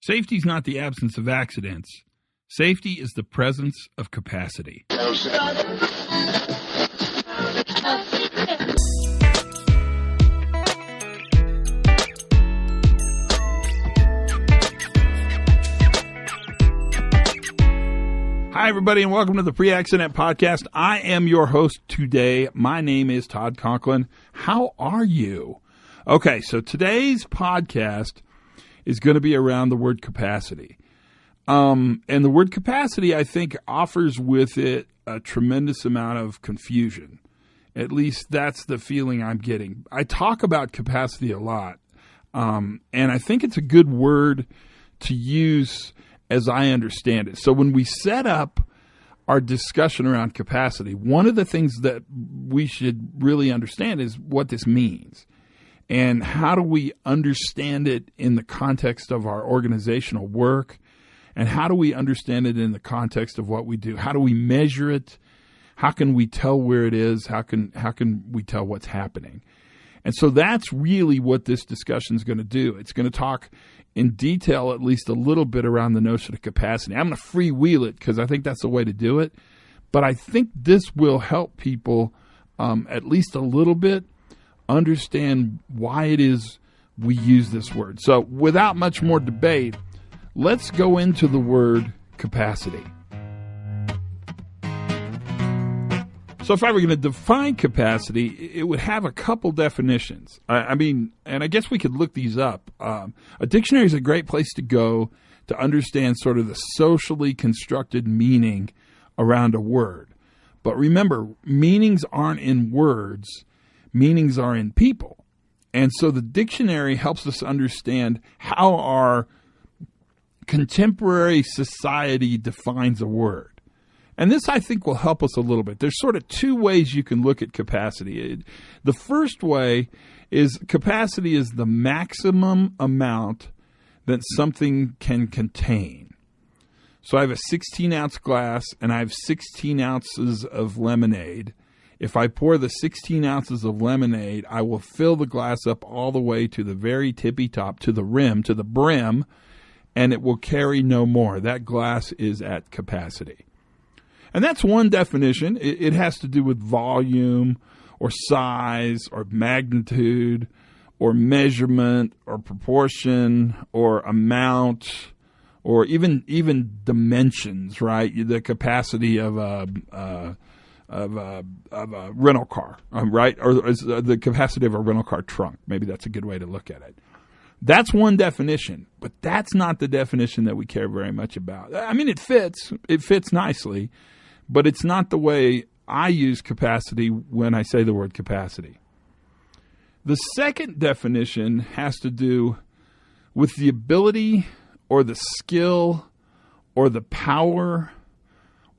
Safety is not the absence of accidents. Safety is the presence of capacity. Hi, everybody, and welcome to the Pre-Accident Podcast. I am your host today. My name is Todd Conklin. How are you? Okay, so today's podcast is going to be around the word capacity. And the word capacity, I think, offers with it a tremendous amount of confusion. At least that's the feeling I'm getting. I talk about capacity a lot, and I think it's a good word to use as I understand it. So when we set up our discussion around capacity, one of the things that we should really understand is what this means. And how do we understand it in the context of our organizational work? And how do we understand it in the context of what we do? How do we measure it? How can we tell where it is? How can we tell what's happening? And so that's really what this discussion is going to do. It's going to talk in detail, at least a little bit, around the notion of capacity. I'm going to freewheel it because I think that's the way to do it. But I think this will help people at least a little bit understand why it is we use this word. So without much more debate, let's go into the word capacity. So if I were going to define capacity, it would have a couple definitions. I mean, and I guess we could look these up. A dictionary is a great place to go to understand sort of the socially constructed meaning around a word. But remember, meanings aren't in words. Meanings are in people. And so the dictionary helps us understand how our contemporary society defines a word. And this, I think, will help us a little bit. There's sort of two ways you can look at capacity. The first way is capacity is the maximum amount that something can contain. So I have a 16-ounce glass, and I have 16 ounces of lemonade. If I pour the 16 ounces of lemonade, I will fill the glass up all the way to the very tippy top, to the rim, to the brim, and it will carry no more. That glass is at capacity. And that's one definition. It has to do with volume or size or magnitude or measurement or proportion or amount or even dimensions, right? The capacity of a rental car, right? Or the capacity of a rental car trunk. Maybe that's a good way to look at it. That's one definition, but that's not the definition that we care very much about. I mean, it fits nicely, but it's not the way I use capacity when I say the word capacity. The second definition has to do with the ability or the skill or the power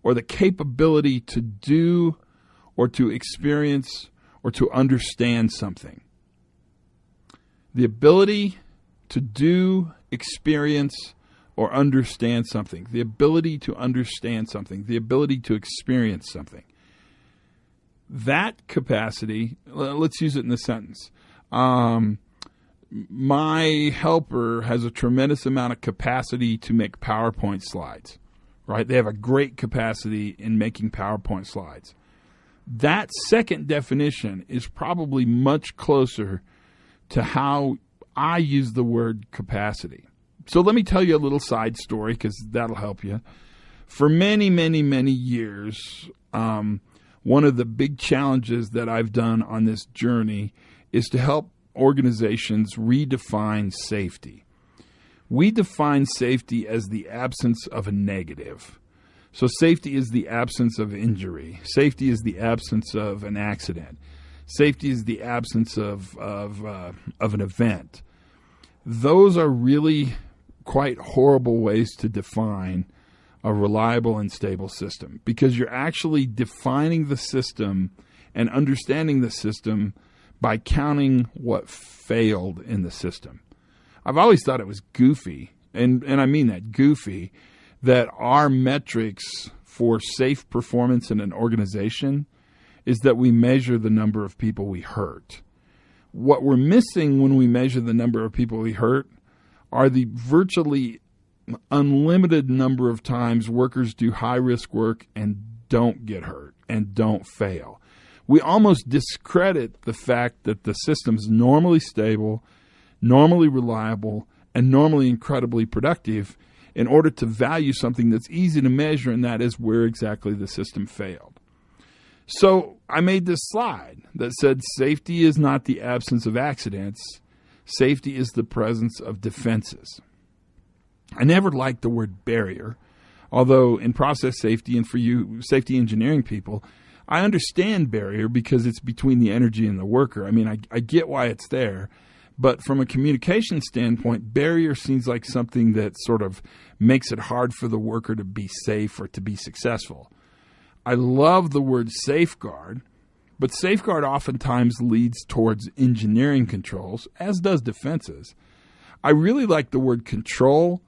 or the capability to do or to experience or to understand something. The ability to do, experience, or understand something. The ability to understand something. The ability to experience something. That capacity, let's use it in a sentence. My helper has a tremendous amount of capacity to make PowerPoint slides. Right? They have a great capacity in making PowerPoint slides. That second definition is probably much closer to how I use the word capacity. So let me tell you a little side story because that'll help you. For many, many, many years, one of the big challenges that I've done on this journey is to help organizations redefine safety. We define safety as the absence of a negative. So safety is the absence of injury. Safety is the absence of an accident. Safety is the absence of an event. Those are really quite horrible ways to define a reliable and stable system because you're actually defining the system and understanding the system by counting what failed in the system. I've always thought it was goofy, and I mean that goofy, that our metrics for safe performance in an organization is that we measure the number of people we hurt. What we're missing when we measure the number of people we hurt are the virtually unlimited number of times workers do high-risk work and don't get hurt and don't fail. We almost discredit the fact that the system's normally stable, normally reliable, and normally incredibly productive in order to value something that's easy to measure, and that is where exactly the system failed. So I made this slide that said safety is not the absence of accidents. Safety is the presence of defenses. I never liked the word barrier, although in process safety and for you safety engineering people, I understand barrier because it's between the energy and the worker. I mean, I get why it's there. But from a communication standpoint, barrier seems like something that sort of makes it hard for the worker to be safe or to be successful. I love the word safeguard, but safeguard oftentimes leads towards engineering controls, as does defenses. I really like the word control,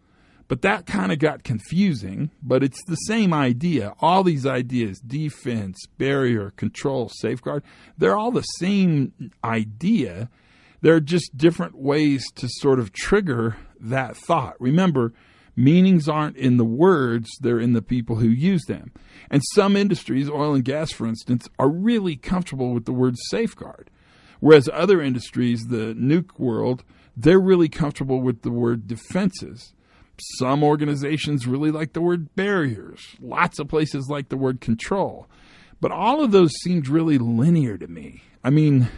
but that kind of got confusing, but it's the same idea. All these ideas, defense, barrier, control, safeguard, they're all the same idea. They're just different ways to sort of trigger that thought. Remember, meanings aren't in the words, they're in the people who use them. And some industries, oil and gas for instance, are really comfortable with the word safeguard. Whereas other industries, the nuke world, they're really comfortable with the word defenses. Some organizations really like the word barriers. Lots of places like the word control. But all of those seemed really linear to me. I mean,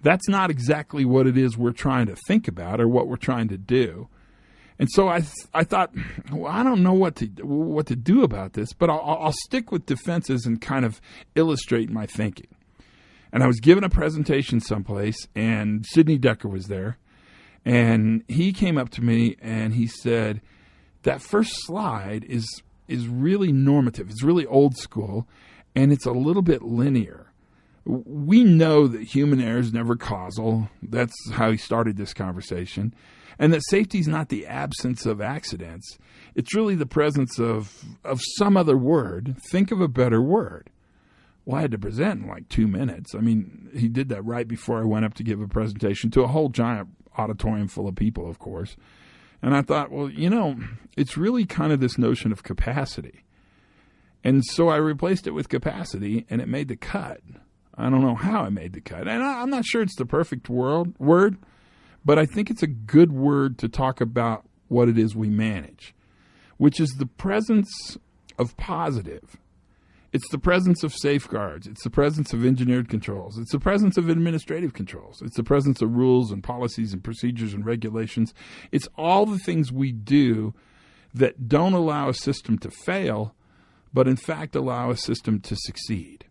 that's not exactly what it is we're trying to think about or what we're trying to do. And so I thought, well, I don't know what to do about this, but I'll stick with defenses and kind of illustrate my thinking. And I was given a presentation someplace, and Sidney Decker was there, and he came up to me and he said, that first slide is really normative. It's really old school, and it's a little bit linear. We know that human error is never causal. That's how he started this conversation. And that safety is not the absence of accidents. It's really the presence of some other word. Think of a better word. Well, I had to present in like 2 minutes. I mean, he did that right before I went up to give a presentation to a whole giant auditorium full of people, of course. And I thought, well, it's really kind of this notion of capacity. And so I replaced it with capacity, and it made the cut. I don't know how I made the cut. And I'm not sure it's the perfect word, but I think it's a good word to talk about what it is we manage, which is the presence of positive. It's the presence of safeguards. It's the presence of engineered controls. It's the presence of administrative controls. It's the presence of rules and policies and procedures and regulations. It's all the things we do that don't allow a system to fail, but in fact allow a system to succeed.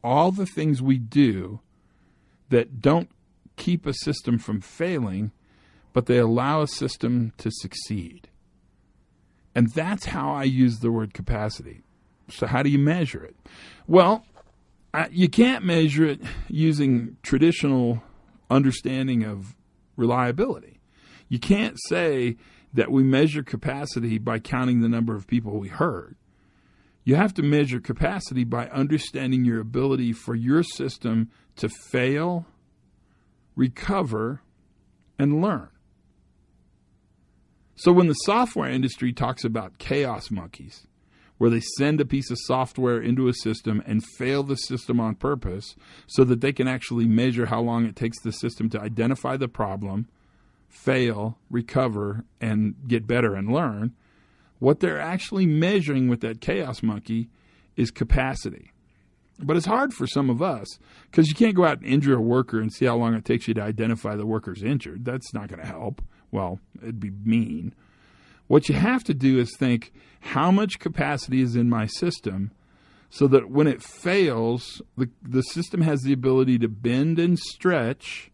All the things we do that don't keep a system from failing, but they allow a system to succeed. And that's how I use the word capacity. So how do you measure it? Well, you can't measure it using traditional understanding of reliability. You can't say that we measure capacity by counting the number of people we hurt. You have to measure capacity by understanding your ability for your system to fail, recover, and learn. So when the software industry talks about chaos monkeys, where they send a piece of software into a system and fail the system on purpose so that they can actually measure how long it takes the system to identify the problem, fail, recover, and get better and learn, what they're actually measuring with that chaos monkey is capacity. But it's hard for some of us because you can't go out and injure a worker and see how long it takes you to identify the worker's injured. That's not going to help. Well, it'd be mean. What you have to do is think, how much capacity is in my system so that when it fails, the system has the ability to bend and stretch.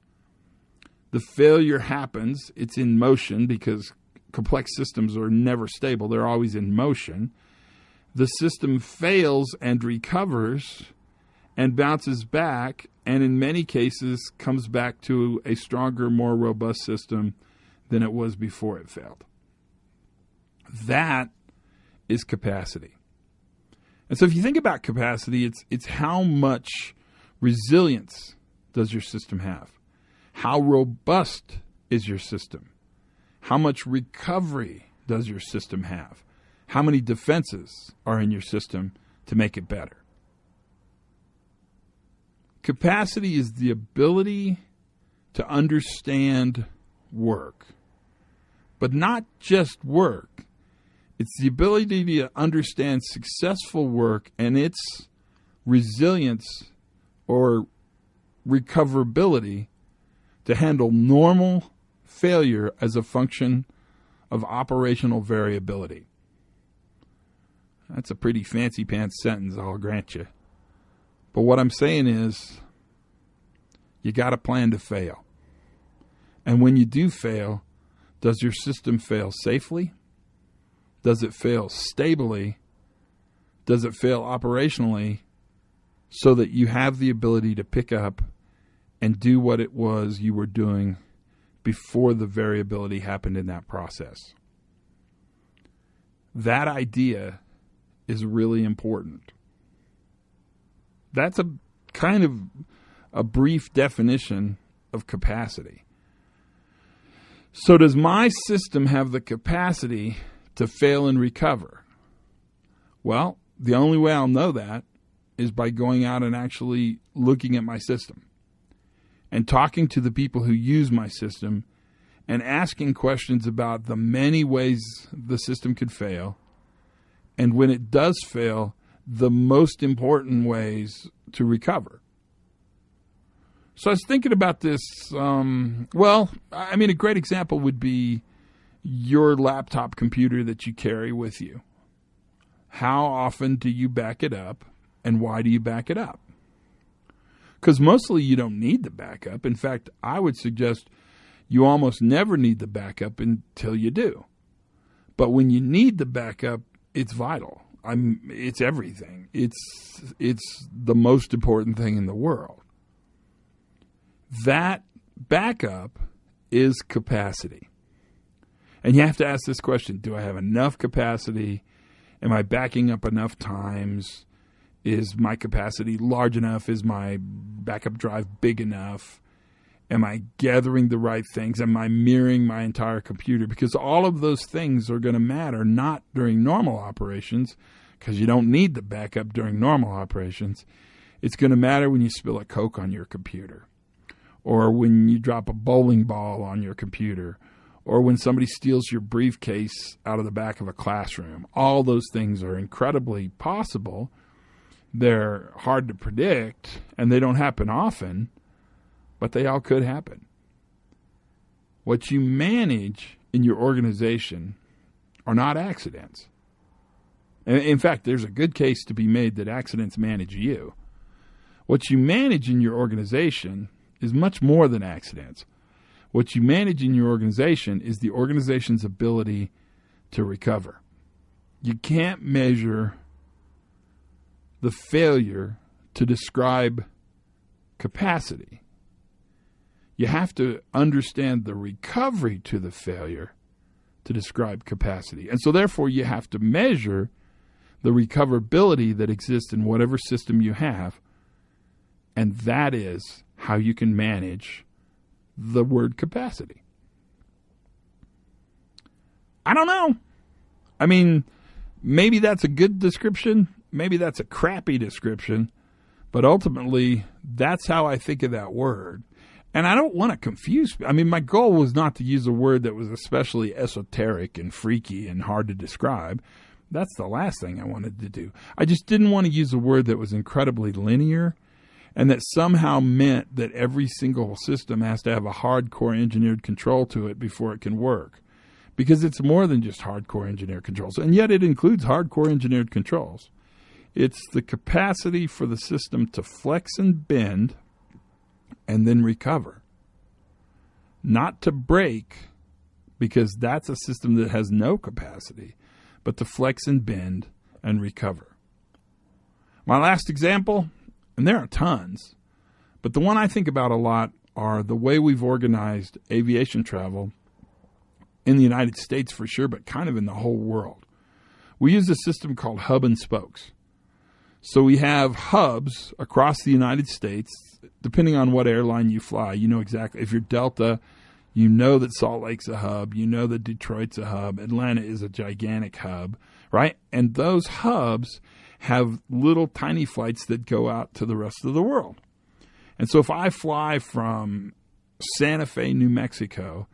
The failure happens. It's in motion because complex systems are never stable. They're always in motion. The system fails and recovers and bounces back, and in many cases comes back to a stronger, more robust system than it was before it failed. That is capacity. And so if you think about capacity, it's how much resilience does your system have? How robust is your system? How much recovery does your system have? How many defenses are in your system to make it better? Capacity is the ability to understand work, but not just work. It's the ability to understand successful work and its resilience or recoverability to handle normal failure as a function of operational variability. That's a pretty fancy pants sentence, I'll grant you. But what I'm saying is, you got to plan to fail. And when you do fail, does your system fail safely? Does it fail stably? Does it fail operationally so that you have the ability to pick up and do what it was you were doing before the variability happened in that process? That idea is really important. That's a kind of a brief definition of capacity. So does my system have the capacity to fail and recover? Well, the only way I'll know that is by going out and actually looking at my system and talking to the people who use my system and asking questions about the many ways the system could fail, and when it does fail, the most important ways to recover. So I was thinking about this. A great example would be your laptop computer that you carry with you. How often do you back it up, and why do you back it up? Because mostly you don't need the backup. In fact, I would suggest you almost never need the backup until you do. But when you need the backup, it's vital. It's everything. It's the most important thing in the world. That backup is capacity. And you have to ask this question: do I have enough capacity? Am I backing up enough times? Is my capacity large enough? Is my backup drive big enough? Am I gathering the right things? Am I mirroring my entire computer? Because all of those things are going to matter, not during normal operations, because you don't need the backup during normal operations. It's going to matter when you spill a Coke on your computer, or when you drop a bowling ball on your computer, or when somebody steals your briefcase out of the back of a classroom. All those things are incredibly possible. They're hard to predict, and they don't happen often, but they all could happen. What you manage in your organization are not accidents. In fact, there's a good case to be made that accidents manage you. What you manage in your organization is much more than accidents. What you manage in your organization is the organization's ability to recover. You can't measure the failure to describe capacity. You have to understand the recovery to the failure to describe capacity. And so therefore you have to measure the recoverability that exists in whatever system you have, and that is how you can manage the word capacity. I don't know. I mean, maybe that's a good description. Maybe that's a crappy description. But ultimately, that's how I think of that word. And I don't want to confuse. I mean, my goal was not to use a word that was especially esoteric and freaky and hard to describe. That's the last thing I wanted to do. I just didn't want to use a word that was incredibly linear and that somehow meant that every single system has to have a hardcore engineered control to it before it can work. Because it's more than just hardcore engineered controls. And yet it includes hardcore engineered controls. It's the capacity for the system to flex and bend and then recover. Not to break, because that's a system that has no capacity, but to flex and bend and recover. My last example, and there are tons, but the one I think about a lot are the way we've organized aviation travel in the United States for sure, but kind of in the whole world. We use a system called hub and spokes. So we have hubs across the United States. Depending on what airline you fly, you know exactly. If you're Delta, You know that Salt Lake's a hub. You know that Detroit's a hub. Atlanta is a gigantic hub, right? And those hubs have little tiny flights that go out to the rest of the world. And so if I fly from Santa Fe, New Mexico,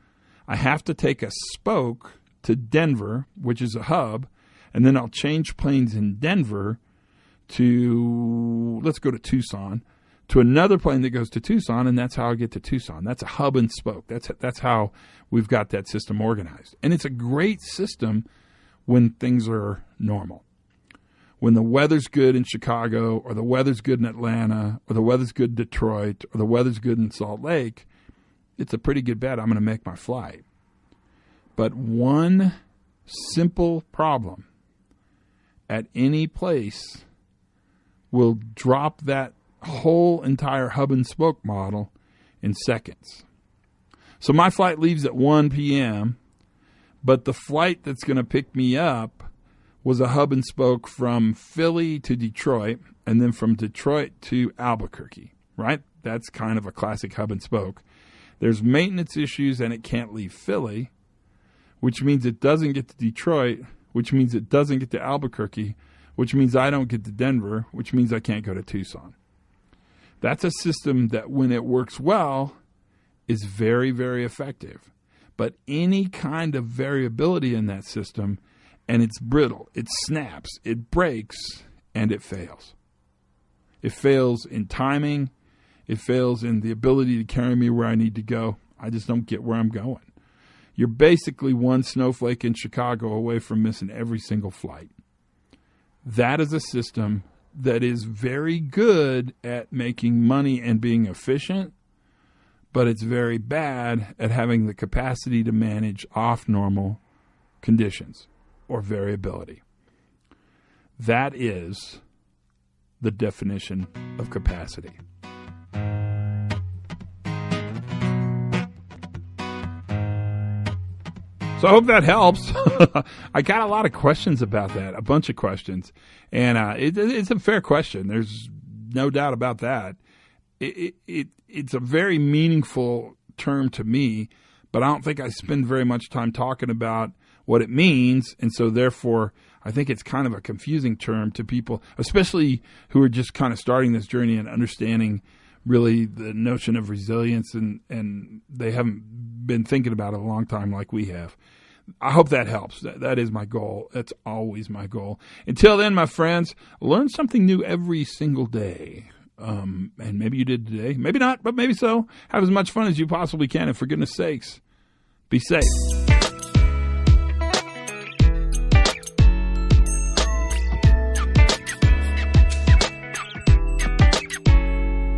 I have to take a spoke to Denver, which is a hub, and then I'll change planes in Denver to, let's go to Tucson, to another plane that goes to Tucson, and that's how I get to Tucson. That's a hub and spoke. That's how we've got that system organized. And it's a great system when things are normal. When the weather's good in Chicago, or the weather's good in Atlanta, or the weather's good in Detroit, or the weather's good in Salt Lake, it's a pretty good bet I'm going to make my flight. But one simple problem at any place will drop that whole entire hub and spoke model in seconds. So my flight leaves at 1 p.m., but the flight that's going to pick me up was a hub and spoke from Philly to Detroit, and then from Detroit to Albuquerque, right? That's kind of a classic hub and spoke. There's maintenance issues, and it can't leave Philly, which means it doesn't get to Detroit, which means it doesn't get to Albuquerque, which means I don't get to Denver, which means I can't go to Tucson. That's a system that, when it works well, is very, very effective. But any kind of variability in that system, and it's brittle, it snaps, it breaks, and it fails. It fails in timing. It fails in the ability to carry me where I need to go. I just don't get where I'm going. You're basically one snowflake in Chicago away from missing every single flight. That is a system that is very good at making money and being efficient, but it's very bad at having the capacity to manage off-normal conditions or variability. That is the definition of capacity. So I hope that helps. I got a lot of questions about that, a bunch of questions. And it's a fair question. There's no doubt about that. It's a very meaningful term to me, but I don't think I spend very much time talking about what it means. And so therefore, I think it's kind of a confusing term to people, especially who are just kind of starting this journey and understanding really the notion of resilience, and they haven't been thinking about it a long time like we have. I hope that helps. That is my goal. That's always my goal. Until then, my friends, learn something new every single day. And maybe you did today. Maybe not, but maybe so. Have as much fun as you possibly can. And for goodness sakes, be safe.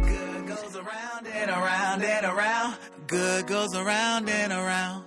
Good goes around and around and around. Good goes around and around.